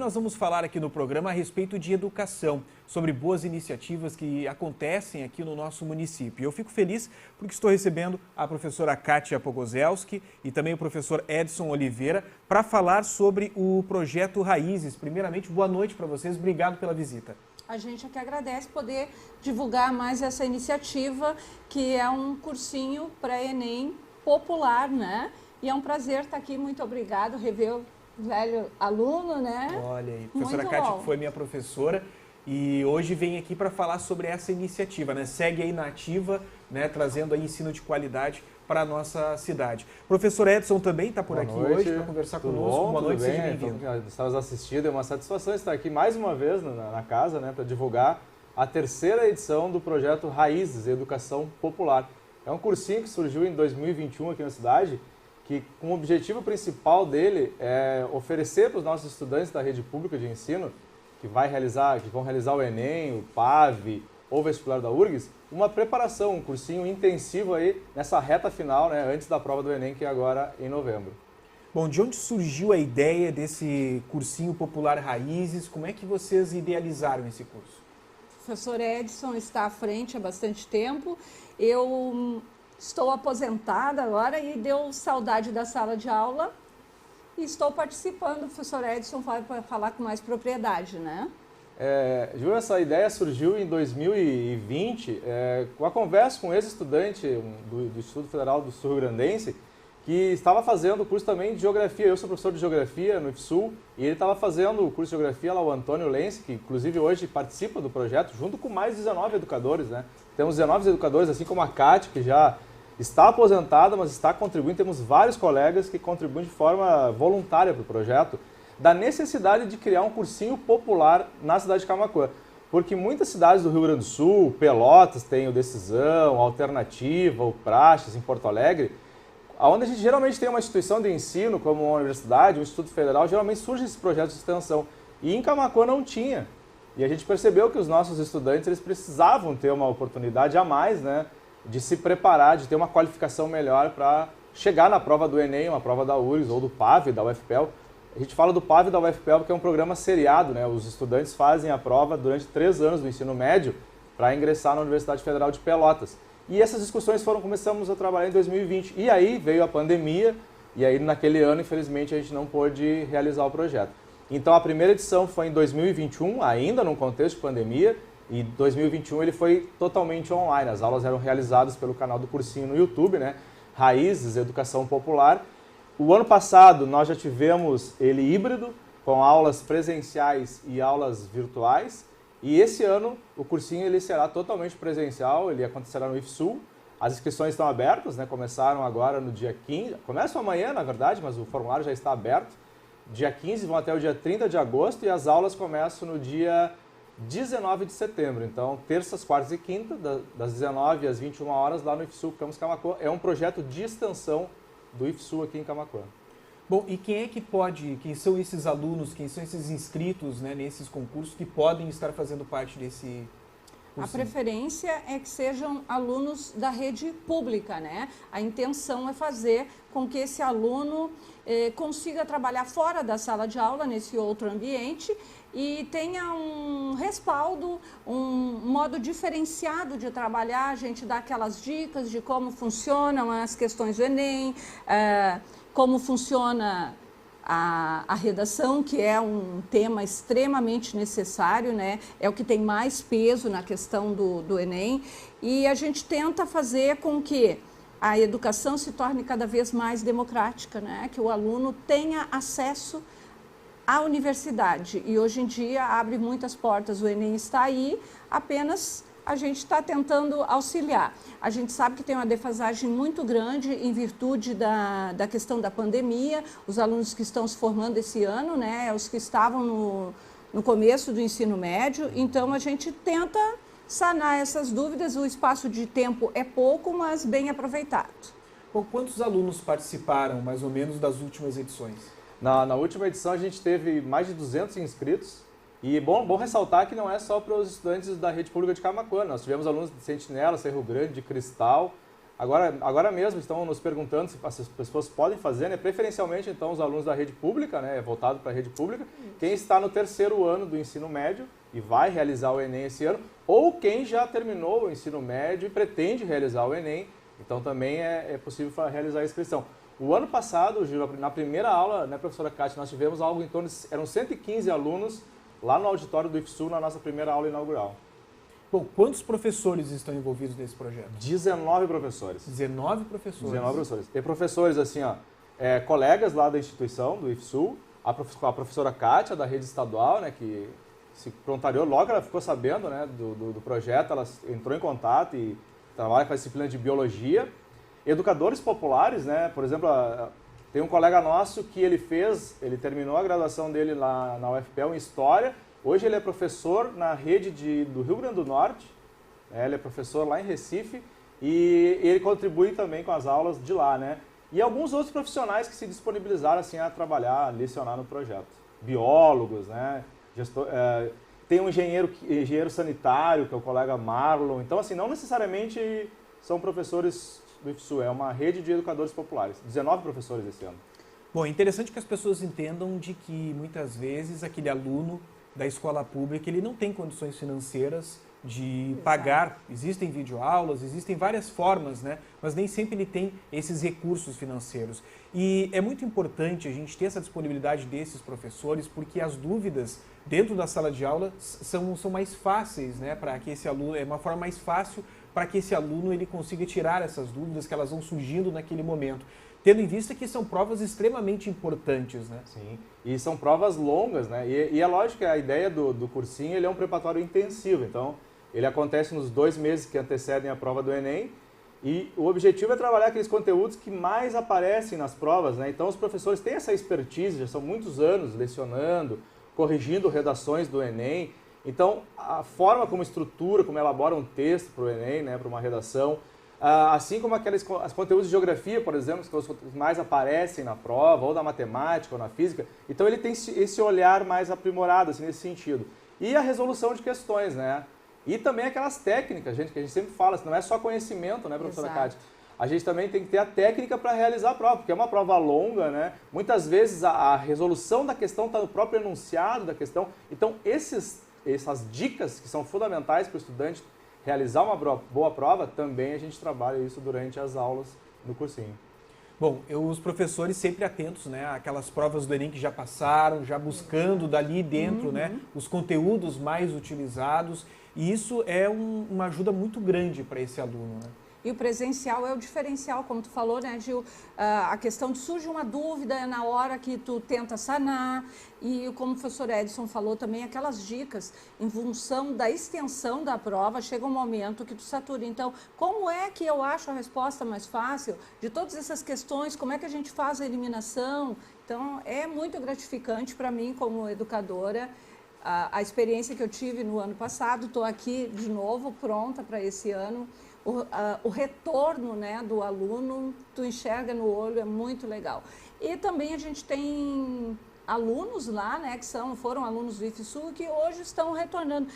nós vamos falar aqui no programa a respeito de educação, sobre boas iniciativas que acontecem aqui no nosso município. Eu fico feliz porque estou recebendo a professora Kátia Pogozelski e também o professor Edson Oliveira para falar sobre o projeto Raízes. Primeiramente, boa noite para vocês, obrigado pela visita. A gente aqui agradece poder divulgar mais essa iniciativa, que é um cursinho pré-ENEM popular, né? E é um prazer estar aqui, muito obrigado, rever o velho aluno, né? Olha aí, professora Kátia, que foi minha professora e hoje vem aqui para falar sobre essa iniciativa, né? Segue aí na ativa, né? Trazendo aí ensino de qualidade para a nossa cidade. Professor Edson também está por aqui hoje para conversar conosco. Boa noite, seja bem-vindo. Estamos assistindo, é uma satisfação estar aqui mais uma vez na casa, né? Para divulgar a terceira edição do projeto Raízes, Educação Popular. É um cursinho que surgiu em 2021 aqui na cidade, que com o objetivo principal dele é oferecer para os nossos estudantes da rede pública de ensino, que vão realizar o Enem, o PAV ou o vestibular da URGS, uma preparação, um cursinho intensivo aí nessa reta final, né, antes da prova do Enem, que é agora em novembro. Bom, de onde surgiu a ideia desse cursinho popular Raízes? Como é que vocês idealizaram esse curso? O professor Edson está à frente há bastante tempo. Eu estou aposentada agora e deu saudade da sala de aula e estou participando. O professor Edson vai falar com mais propriedade, né? Ju, essa ideia surgiu em 2020 com a conversa com um ex-estudante do Instituto Federal do Sul Rio Grandense, que estava fazendo o curso também de Geografia. Eu sou professor de Geografia no IFSUL e ele estava fazendo o curso de Geografia lá, o Antônio Lense, que inclusive hoje participa do projeto, junto com mais 19 educadores, né? Temos 19 educadores, assim como a Kátia, que já está aposentada, mas está contribuindo. Temos vários colegas que contribuem de forma voluntária para o projeto, da necessidade de criar um cursinho popular na cidade de Camaquã. Porque muitas cidades do Rio Grande do Sul, Pelotas tem o Decisão, Alternativa, o Praxis, em Porto Alegre, onde a gente geralmente tem uma instituição de ensino, como uma universidade, um instituto federal, geralmente surge esse projeto de extensão. E em Camaquã não tinha. E a gente percebeu que os nossos estudantes eles precisavam ter uma oportunidade a mais, né, de se preparar, de ter uma qualificação melhor para chegar na prova do Enem, uma prova da URGS ou do PAV, da UFPEL. A gente fala do PAV da UFPEL porque é um programa seriado, né? Os estudantes fazem a prova durante 3 anos do ensino médio para ingressar na Universidade Federal de Pelotas. E essas discussões começamos a trabalhar em 2020. E aí veio a pandemia e aí naquele ano, infelizmente, a gente não pôde realizar o projeto. Então a primeira edição foi em 2021, ainda num contexto de pandemia, e em 2021 ele foi totalmente online. As aulas eram realizadas pelo canal do cursinho no YouTube, né? Raízes, Educação Popular. O ano passado nós já tivemos ele híbrido, com aulas presenciais e aulas virtuais. E esse ano o cursinho ele será totalmente presencial, ele acontecerá no IFSUL. As inscrições estão abertas, né? Começaram agora no dia 15, começam amanhã na verdade, mas o formulário já está aberto. Dia 15 vão até o dia 30 de agosto e as aulas começam no dia 19 de setembro. Então, terças, quartas e quintas, das 19 às 21 horas, lá no IFSUL Campus Camaquã. É um projeto de extensão do IFSUL aqui em Camaquã. Bom, e quem é que pode, quem são esses alunos, quem são esses inscritos, né, nesses concursos que podem estar fazendo parte desse cursinho? A preferência é que sejam alunos da rede pública, né? A intenção é fazer com que esse aluno consiga trabalhar fora da sala de aula, nesse outro ambiente, e tenha um respaldo, um modo diferenciado de trabalhar. A gente dá aquelas dicas de como funcionam as questões do Enem, como funciona a redação, que é um tema extremamente necessário, né? É o que tem mais peso na questão do Enem, e a gente tenta fazer com que a educação se torne cada vez mais democrática, né? Que o aluno tenha acesso à universidade, e hoje em dia abre muitas portas, o Enem está aí, apenas a gente está tentando auxiliar. A gente sabe que tem uma defasagem muito grande em virtude da questão da pandemia. Os alunos que estão se formando esse ano, né, os que estavam no começo do ensino médio, então a gente tenta sanar essas dúvidas. O espaço de tempo é pouco, mas bem aproveitado. Bom, quantos alunos participaram, mais ou menos, das últimas edições? Na última edição a gente teve mais de 200 inscritos. E bom ressaltar que não é só para os estudantes da rede pública de Camaquã. Nós tivemos alunos de Sentinela, Cerro Grande, de Cristal, Agora mesmo estão nos perguntando se as pessoas podem fazer, né? Preferencialmente, então, os alunos da rede pública, né? Voltado para a rede pública, quem está no terceiro ano do ensino médio e vai realizar o Enem esse ano, ou quem já terminou o ensino médio e pretende realizar o Enem, então também é possível realizar a inscrição. O ano passado, Gil, na primeira aula, né, professora Kátia, nós tivemos algo em torno de, eram 115 alunos lá no auditório do IFSU na nossa primeira aula inaugural. Bom, quantos professores estão envolvidos nesse projeto? 19 professores. 19 professores? 19 professores. E professores, assim, ó, colegas lá da instituição, do IFSU, a professora Kátia, da rede estadual, né, que se voluntariou logo, ela ficou sabendo, né, do projeto, ela entrou em contato e trabalha com a disciplina de biologia. Educadores populares, né, por exemplo, tem um colega nosso que ele terminou a graduação dele lá na UFPEL em História. Hoje ele é professor na rede do Rio Grande do Norte, ele é professor lá em Recife e ele contribui também com as aulas de lá, né? E alguns outros profissionais que se disponibilizaram assim, a trabalhar, a lecionar no projeto. Biólogos, né? Tem um engenheiro sanitário, que é o colega Marlon. Então, assim, não necessariamente são professores do IFSU, é uma rede de educadores populares. 19 professores esse ano. Bom, é interessante que as pessoas entendam de que muitas vezes aquele aluno da escola pública, ele não tem condições financeiras de pagar. Existem videoaulas, existem várias formas, né? Mas nem sempre ele tem esses recursos financeiros. E é muito importante a gente ter essa disponibilidade desses professores, porque as dúvidas dentro da sala de aula são mais fáceis, né? Para que esse aluno, é uma forma mais fácil para que esse aluno ele consiga tirar essas dúvidas que elas vão surgindo naquele momento. Tendo em vista que são provas extremamente importantes, né? Sim, e são provas longas, né? E é lógico que a ideia do cursinho, ele é um preparatório intensivo, então ele acontece nos 2 meses que antecedem a prova do Enem e o objetivo é trabalhar aqueles conteúdos que mais aparecem nas provas, né? Então os professores têm essa expertise, já são muitos anos lecionando, corrigindo redações do Enem, então a forma como estrutura, como elabora um texto para o Enem, né, para uma redação, assim como as conteúdos de geografia, por exemplo, que são os que mais aparecem na prova, ou da matemática, ou na física. Então ele tem esse olhar mais aprimorado, assim, nesse sentido. E a resolução de questões, né? E também aquelas técnicas, gente, que a gente sempre fala, não é só conhecimento, né, professora Kátia? A gente também tem que ter a técnica para realizar a prova, porque é uma prova longa, né? Muitas vezes a resolução da questão está no próprio enunciado da questão. Então essas dicas que são fundamentais para o estudante realizar uma boa prova, também a gente trabalha isso durante as aulas no cursinho. Bom, os professores sempre atentos, né, àquelas provas do Enem que já passaram, já buscando dali dentro, né, os conteúdos mais utilizados, e isso é uma ajuda muito grande para esse aluno, né? E o presencial é o diferencial, como tu falou, né, Gil? A questão de surge uma dúvida na hora que tu tenta sanar. E como o professor Edson falou também, aquelas dicas em função da extensão da prova, chega um momento que tu satura. Então, como é que eu acho a resposta mais fácil de todas essas questões? Como é que a gente faz a eliminação? Então, é muito gratificante para mim como educadora. A experiência que eu tive no ano passado, estou aqui de novo, pronta para esse ano. O retorno, né, do aluno, tu enxerga no olho, é muito legal. E também a gente tem alunos lá, né, que foram alunos do IFSU, que hoje estão retornando.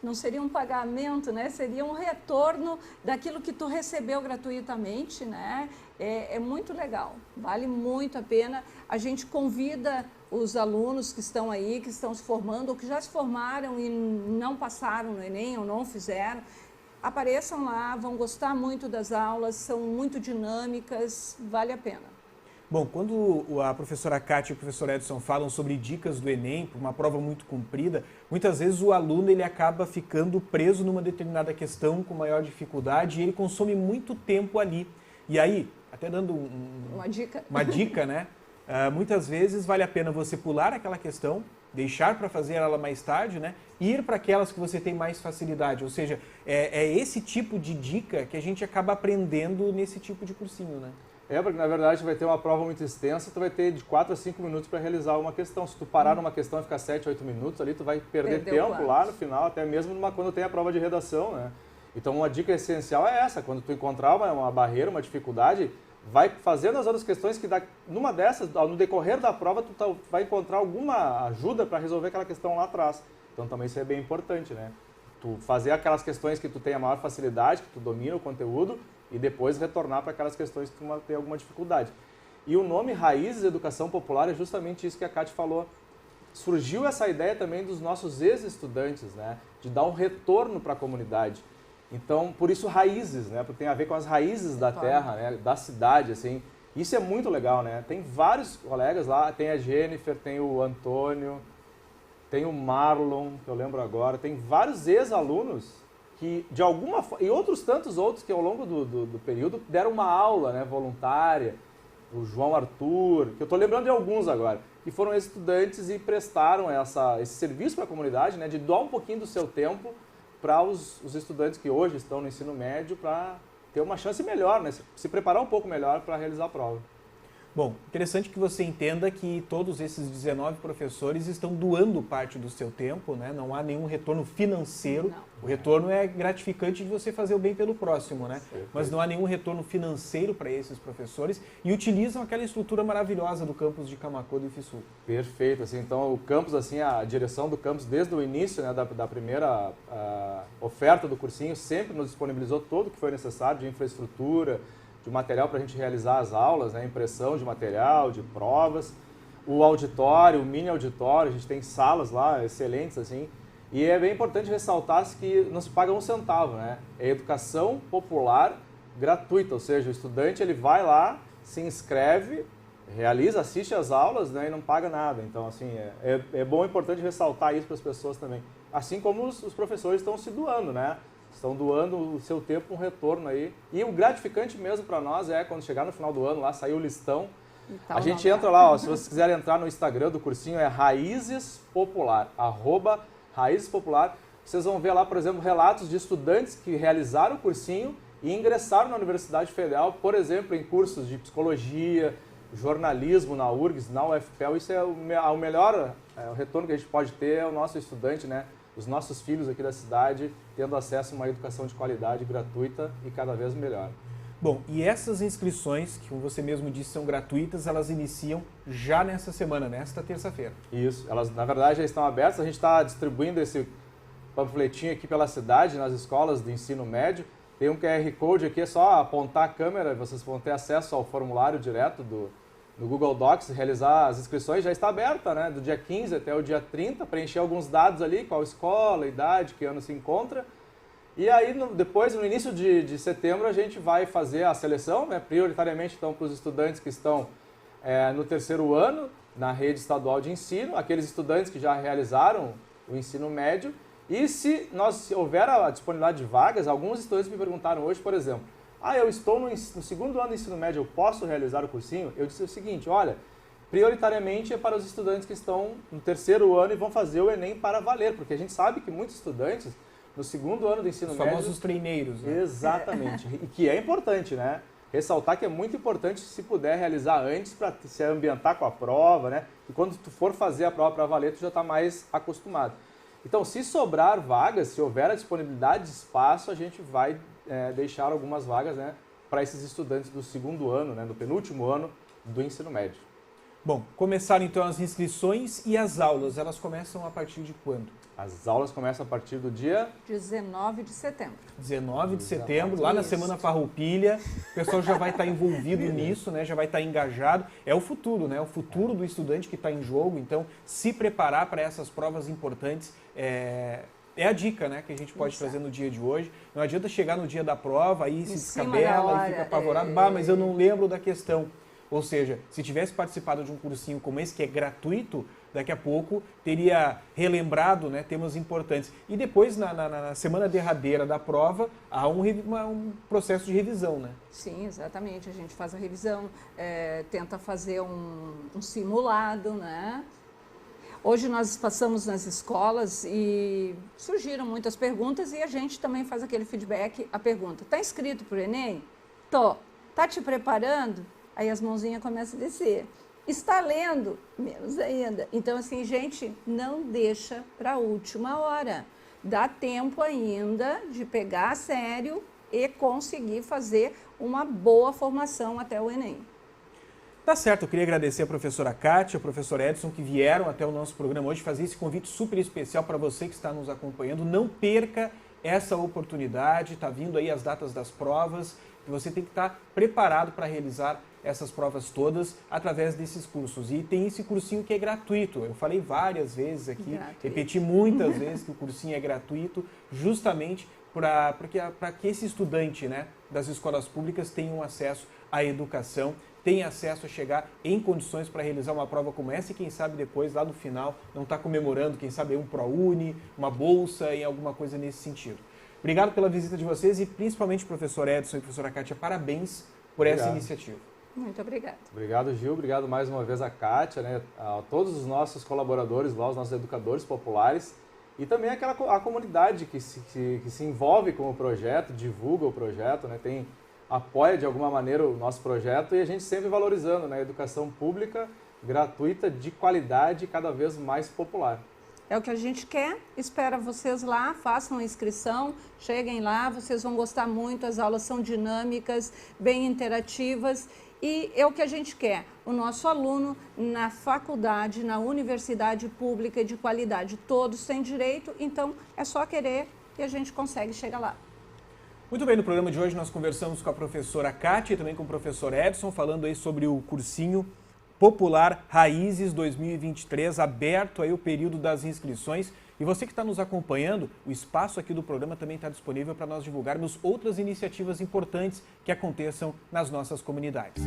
Não seria um pagamento, né? Seria um retorno daquilo que tu recebeu gratuitamente, né? É muito legal, vale muito a pena. A gente convida os alunos que estão aí, que estão se formando ou que já se formaram e não passaram no Enem ou não fizeram, apareçam lá, vão gostar muito das aulas, são muito dinâmicas, vale a pena. Bom, quando a professora Kátia e o professor Edson falam sobre dicas do Enem, para uma prova muito comprida, muitas vezes o aluno ele acaba ficando preso numa determinada questão com maior dificuldade e ele consome muito tempo ali. E aí, até dando uma dica, né? Muitas vezes vale a pena você pular aquela questão, deixar para fazer ela mais tarde, né? E ir para aquelas que você tem mais facilidade. Ou seja, é esse tipo de dica que a gente acaba aprendendo nesse tipo de cursinho, né? Porque na verdade vai ter uma prova muito extensa, tu vai ter de 4 a 5 minutos para realizar uma questão. Se tu parar numa questão e ficar 7, 8 minutos ali, tu vai perder tempo lá no final, até mesmo quando tem a prova de redação, né? Então uma dica essencial é essa, quando tu encontrar uma barreira, uma dificuldade, vai fazendo as outras questões que numa dessas, no decorrer da prova, tu vai encontrar alguma ajuda para resolver aquela questão lá atrás. Então também isso é bem importante, né? Tu fazer aquelas questões que tu tem a maior facilidade, que tu domina o conteúdo, e depois retornar para aquelas questões que tu tem alguma dificuldade. E o nome Raízes Educação Popular é justamente isso que a Kate falou. Surgiu essa ideia também dos nossos ex-estudantes, né? De dar um retorno para a comunidade. Então, por isso Raízes, né? Porque tem a ver com as raízes da terra, né? Da cidade, assim. Isso é muito legal, né? Tem vários colegas lá, tem a Jennifer, tem o Antônio, tem o Marlon, que eu lembro agora, tem vários ex-alunos que, de alguma forma, e outros tantos outros que ao longo do período deram uma aula, né, voluntária, o João Arthur, que eu estou lembrando de alguns agora, que foram estudantes e prestaram esse serviço para a comunidade, né, de doar um pouquinho do seu tempo para os estudantes que hoje estão no ensino médio para ter uma chance melhor, né, se preparar um pouco melhor para realizar a prova. Bom, interessante que você entenda que todos esses 19 professores estão doando parte do seu tempo, né? Não há nenhum retorno financeiro. Não. O retorno é gratificante de você fazer o bem pelo próximo, né? Mas não há nenhum retorno financeiro para esses professores e utilizam aquela estrutura maravilhosa do campus de Camaquã do IFSU. Perfeito, assim, então o campus, assim, a direção do campus desde o início, né, da primeira oferta do cursinho, sempre nos disponibilizou tudo o que foi necessário de infraestrutura, de material para a gente realizar as aulas, né? Impressão de material, de provas, o auditório, o mini auditório, a gente tem salas lá excelentes, assim, e é bem importante ressaltar que não se paga um centavo, né? É educação popular gratuita, ou seja, o estudante ele vai lá, se inscreve, realiza, assiste às aulas, né, e não paga nada. Então, assim, é bom, importante ressaltar isso para as pessoas também. Assim como os professores estão se doando, né? Estão doando o seu tempo, um retorno aí. E o gratificante mesmo para nós é quando chegar no final do ano, lá sair o listão. Então, a gente entra lá, ó, se vocês quiserem entrar no Instagram do cursinho, é Raízes Popular, @Raízes Popular. Vocês vão ver lá, por exemplo, relatos de estudantes que realizaram o cursinho e ingressaram na Universidade Federal, por exemplo, em cursos de psicologia, jornalismo na URGS, na UFPEL. Isso é o melhor o retorno que a gente pode ter é o nosso estudante, né? Os nossos filhos aqui da cidade tendo acesso a uma educação de qualidade gratuita e cada vez melhor. Bom, e essas inscrições, que como você mesmo disse, são gratuitas, elas iniciam já nessa semana, nesta terça-feira. Isso, elas na verdade já estão abertas, a gente está distribuindo esse panfletinho aqui pela cidade, nas escolas de ensino médio. Tem um QR Code aqui, é só apontar a câmera, vocês vão ter acesso ao formulário direto do Google Docs, realizar as inscrições. Já está aberta, né? Do dia 15 até o dia 30, preencher alguns dados ali, qual escola, idade, que ano se encontra. E aí, depois, no início de setembro, a gente vai fazer a seleção, né? Prioritariamente, então, para os estudantes que estão no terceiro ano, na rede estadual de ensino, aqueles estudantes que já realizaram o ensino médio. E se houver a disponibilidade de vagas, alguns estudantes me perguntaram hoje, por exemplo, eu estou no segundo ano do ensino médio, eu posso realizar o cursinho? Eu disse o seguinte, olha, prioritariamente é para os estudantes que estão no terceiro ano e vão fazer o Enem para valer, porque a gente sabe que muitos estudantes no segundo ano do ensino médio... Os famosos treineiros, né? Exatamente, e que é importante, né? Ressaltar que é muito importante se puder realizar antes para se ambientar com a prova, né? E quando tu for fazer a prova para valer, tu já está mais acostumado. Então, se sobrar vagas, se houver a disponibilidade de espaço, a gente vai deixar algumas vagas, né, para esses estudantes do segundo ano, né, do penúltimo ano do ensino médio. Bom, começaram então as inscrições e as aulas, elas começam a partir de quando? As aulas começam a partir do dia... 19 de setembro. 19 de setembro, lá na Semana Farroupilha, o pessoal já vai estar envolvido nisso, né? Já vai estar engajado. É o futuro, né? O futuro do estudante que está em jogo, então se preparar para essas provas importantes é a dica, né, que a gente pode trazer no dia de hoje. Não adianta chegar no dia da prova, aí se descabela e fica apavorado, mas eu não lembro da questão. Ou seja, se tivesse participado de um cursinho como esse, que é gratuito, daqui a pouco teria relembrado, né, temas importantes. E depois, na semana derradeira da prova, há um processo de revisão, né? Sim, exatamente. A gente faz a revisão, tenta fazer um simulado, né? Hoje nós passamos nas escolas e surgiram muitas perguntas e a gente também faz aquele feedback, a pergunta, está inscrito para o Enem? Tô. Está te preparando? Aí as mãozinhas começam a descer. Está lendo? Menos ainda. Então, assim, gente, não deixa para a última hora. Dá tempo ainda de pegar a sério e conseguir fazer uma boa formação até o Enem. Tá certo, eu queria agradecer a professora Kátia, o professor Edson, que vieram até o nosso programa hoje fazer esse convite super especial para você que está nos acompanhando. Não perca essa oportunidade, está vindo aí as datas das provas, e você tem que estar preparado para realizar essas provas todas através desses cursos. E tem esse cursinho que é gratuito. Eu falei várias vezes aqui, repeti muitas vezes que o cursinho é gratuito, justamente para que esse estudante, né, das escolas públicas tenha acesso à educação, tenha acesso a chegar em condições para realizar uma prova como essa e quem sabe depois, lá no final, não está comemorando, quem sabe um ProUni, uma bolsa e alguma coisa nesse sentido. Obrigado pela visita de vocês e principalmente professor Edson e professora Kátia, parabéns por essa iniciativa. Muito obrigada. Obrigado, Gil. Obrigado mais uma vez a Kátia, né, a todos os nossos colaboradores lá, os nossos educadores populares e também a comunidade que se envolve com o projeto, divulga o projeto, né, apoia de alguma maneira o nosso projeto e a gente sempre valorizando, né, a educação pública, gratuita, de qualidade e cada vez mais popular. É o que a gente quer, espera vocês lá, façam a inscrição, cheguem lá, vocês vão gostar muito, as aulas são dinâmicas, bem interativas e é o que a gente quer, o nosso aluno na faculdade, na universidade pública de qualidade, todos têm direito, então é só querer e a gente consegue chegar lá. Muito bem, no programa de hoje nós conversamos com a professora Kátia e também com o professor Edson, falando aí sobre o cursinho Popular Raízes 2023, aberto aí o período das inscrições. E você que está nos acompanhando, o espaço aqui do programa também está disponível para nós divulgarmos outras iniciativas importantes que aconteçam nas nossas comunidades.